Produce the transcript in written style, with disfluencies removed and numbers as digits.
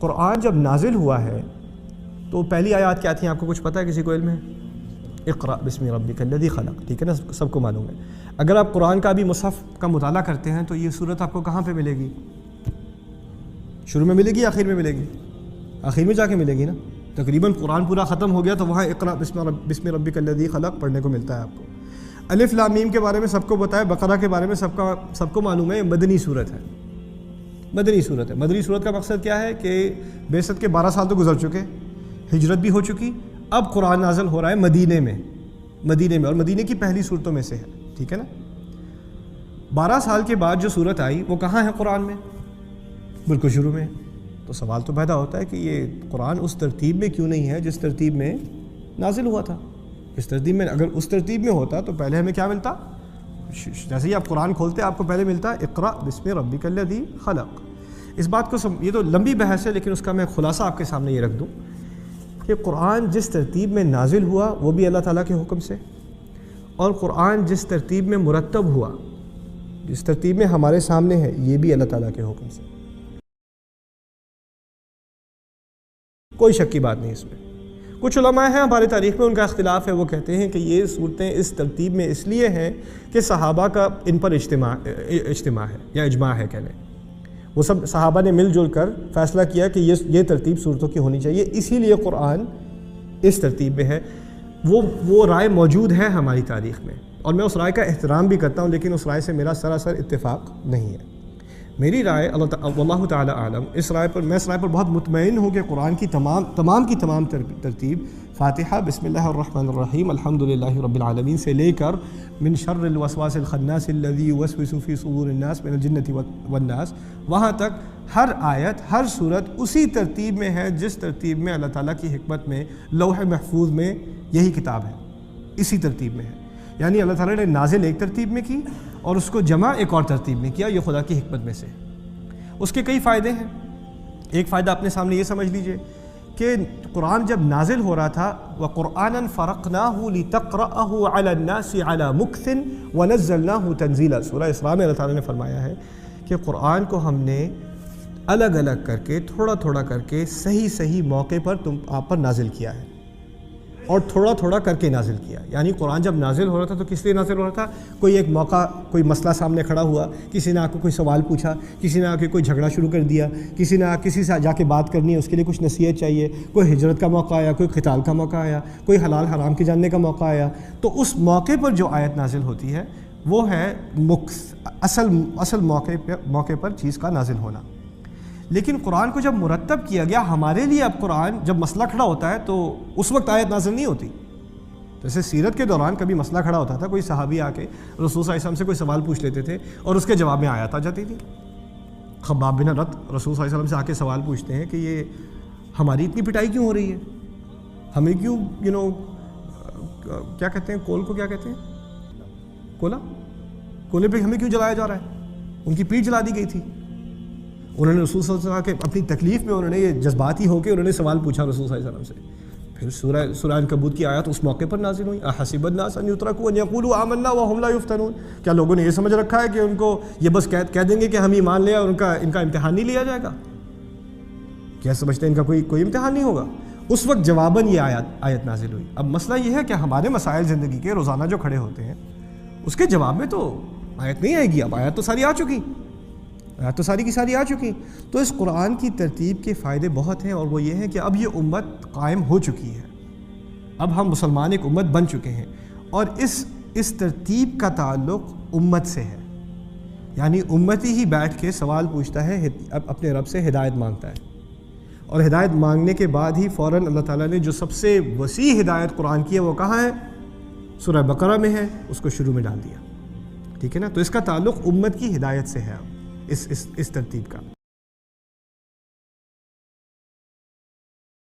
قرآن جب نازل ہوا ہے تو پہلی آیات کیا تھیں؟ آپ کو کچھ پتہ ہے؟ کسی کو علم ہے؟ اقرأ بسم ربک الذی خلق، ٹھیک ہے نا، سب کو معلوم ہے۔ اگر آپ قرآن کا بھی مصحف کا مطالعہ کرتے ہیں تو یہ صورت آپ کو کہاں پہ ملے گی؟ شروع میں ملے گی یا آخر میں ملے گی؟ آخر میں جا کے ملے گی نا۔ تقریباً قرآن پورا ختم ہو گیا تو وہاں اقرأ بسم ربک الذی خلق پڑھنے کو ملتا ہے آپ کو۔ الف لام میم کے بارے میں سب کو بتایا، بقرہ کے بارے میں سب کو معلوم ہے، یہ مدنی صورت ہے، مدنی صورت ہے۔ مدنی صورت کا مقصد کیا ہے کہ بعثت کے 12 سال تو گزر چکے، ہجرت بھی ہو چکی، اب قرآن نازل ہو رہا ہے مدینے میں، اور مدینے کی پہلی صورتوں میں سے ہے، ٹھیک ہے نا۔ 12 سال کے بعد جو صورت آئی وہ کہاں ہے قرآن میں؟ بالکل شروع میں۔ تو سوال تو پیدا ہوتا ہے کہ یہ قرآن اس ترتیب میں کیوں نہیں ہے جس ترتیب میں نازل ہوا تھا؟ اس ترتیب میں، اگر اس ترتیب میں ہوتا تو پہلے ہمیں کیا ملتا؟ جیسے ہی آپ قرآن کھولتے آپ کو پہلے ملتا اقرأ بسم ربک الذی خلق۔ اس بات کو یہ تو لمبی بحث ہے، لیکن اس کا میں خلاصہ آپ کے سامنے یہ رکھ دوں کہ قرآن جس ترتیب میں نازل ہوا وہ بھی اللہ تعالیٰ کے حکم سے، اور قرآن جس ترتیب میں مرتب ہوا، جس ترتیب میں ہمارے سامنے ہے، یہ بھی اللہ تعالیٰ کے حکم سے، کوئی شک کی بات نہیں اس میں۔ کچھ علماء ہیں ہمارے تاریخ میں، ان کا اختلاف ہے، وہ کہتے ہیں کہ یہ صورتیں اس ترتیب میں اس لیے ہیں کہ صحابہ کا ان پر اجتماع ہے یا اجماع ہے، کہہ لیں وہ سب صحابہ نے مل جل کر فیصلہ کیا کہ یہ ترتیب صورتوں کی ہونی چاہیے، اسی لیے قرآن اس ترتیب میں ہے۔ وہ رائے موجود ہے ہماری تاریخ میں، اور میں اس رائے کا احترام بھی کرتا ہوں، لیکن اس رائے سے میرا سراسر اتفاق نہیں ہے۔ میری رائے اللہ تعالی عالم، میں اس رائے پر بہت مطمئن ہوں کہ قرآن کی تمام ترتیب فاتحہ بسم اللہ الرحمن الرحیم الحمدللہ رب العالمین سے لے کر من شر الوسواس الخناس الذی یوسوس فی صدور الناس من الجنۃ والناس، وہاں تک ہر آیت، ہر صورت اسی ترتیب میں ہے جس ترتیب میں اللہ تعالیٰ کی حکمت میں لوح محفوظ میں یہی کتاب ہے، اسی ترتیب میں ہے۔ یعنی اللہ تعالیٰ نے نازل ایک ترتیب میں کی اور اس کو جمع ایک اور ترتیب میں کیا، یہ خدا کی حکمت میں سے۔ اس کے کئی فائدے ہیں۔ ایک فائدہ اپنے سامنے یہ سمجھ لیجئے کہ قرآن جب نازل ہو رہا تھا وَقُرْآنًا فَرَقْنَاهُ لِتَقْرَأَهُ عَلَى النَّاسِ عَلَى مُكْثٍ وَنَزَّلْنَاهُ تَنزِيلًا۔ سورہ اسراء میں اللہ تعالیٰ نے فرمایا ہے کہ قرآن کو ہم نے الگ الگ کر کے، تھوڑا تھوڑا کر کے، صحیح موقع پر آپ پر نازل کیا ہے، اور تھوڑا تھوڑا کر کے نازل کیا۔ یعنی قرآن جب نازل ہو رہا تھا تو کس لیے نازل ہو رہا تھا؟ کوئی ایک موقع، کوئی مسئلہ سامنے کھڑا ہوا، کسی نے آ کے کوئی سوال پوچھا، کسی نے آ کے کوئی جھگڑا شروع کر دیا، کسی نے کسی سے جا کے بات کرنی ہے، اس کے لیے کچھ نصیحت چاہیے، کوئی ہجرت کا موقع آیا، کوئی قتال کا موقع آیا، کوئی حلال حرام کے جاننے کا موقع آیا، تو اس موقع پر جو آیت نازل ہوتی ہے وہ ہے اصل موقع پر چیز کا نازل ہونا۔ لیکن قرآن کو جب مرتب کیا گیا ہمارے لیے، اب قرآن جب مسئلہ کھڑا ہوتا ہے تو اس وقت آیت نازل نہیں ہوتی۔ جیسے سیرت کے دوران کبھی مسئلہ کھڑا ہوتا تھا، کوئی صحابی آ کے رسول صلی اللہ علیہ وسلم سے کوئی سوال پوچھ لیتے تھے اور اس کے جواب میں آیات آ جاتی تھی۔ خباب بن رت رسول صلی اللہ علیہ وسلم سے آ کے سوال پوچھتے ہیں کہ یہ ہماری اتنی پٹائی کیوں ہو رہی ہے، ہمیں کیوں کیا کہتے ہیں، کول کو کیا کہتے ہیں، کولے پہ ہمیں کیوں جلایا جا رہا ہے؟ ان کی پیٹھ جلا دی گئی تھی۔ انہوں نے رسول صلی اللہ علیہ وسلم کے اپنی تکلیف میں انہوں نے یہ جذباتی ہو کے انہوں نے سوال پوچھا رسول صلی اللہ علیہ وسلم سے۔ پھر سورہ عنکبوت کی آیات اس موقع پر نازل ہوئی، احسب الناس ان یترکوا ان یقولوا آمنا وهم لا یفتنون۔ کیا لوگوں نے یہ سمجھ رکھا ہے کہ ان کو یہ بس کہہ دیں گے کہ ہم ایمان لے اور ان کا امتحان نہیں لیا جائے گا؟ کیا سمجھتے ہیں ان کا کوئی امتحان نہیں ہوگا؟ اس وقت جواباً یہ آیت نازل ہوئی۔ اب مسئلہ یہ ہے کہ ہمارے مسائل زندگی کے روزانہ جو کھڑے ہوتے ہیں اس کے جواب میں تو آیت نہیں آئے گی، اب آیت تو ساری آ چکی، آیت تو ساری کی ساری آ چکی۔ تو اس قرآن کی ترتیب کے فائدے بہت ہیں، اور وہ یہ ہیں کہ اب یہ امت قائم ہو چکی ہے، اب ہم مسلمان ایک امت بن چکے ہیں، اور اس ترتیب کا تعلق امت سے ہے۔ یعنی امتی ہی بیٹھ کے سوال پوچھتا ہے، اپنے رب سے ہدایت مانگتا ہے، اور ہدایت مانگنے کے بعد ہی فوراً اللہ تعالیٰ نے جو سب سے وسیع ہدایت قرآن کی ہے وہ کہاں ہے؟ سورہ بقرہ میں ہے، اس کو شروع میں ڈال دیا، ٹھیک ہے نا۔ تو اس کا تعلق امت کی ہدایت سے ہے اس ترتیب کا۔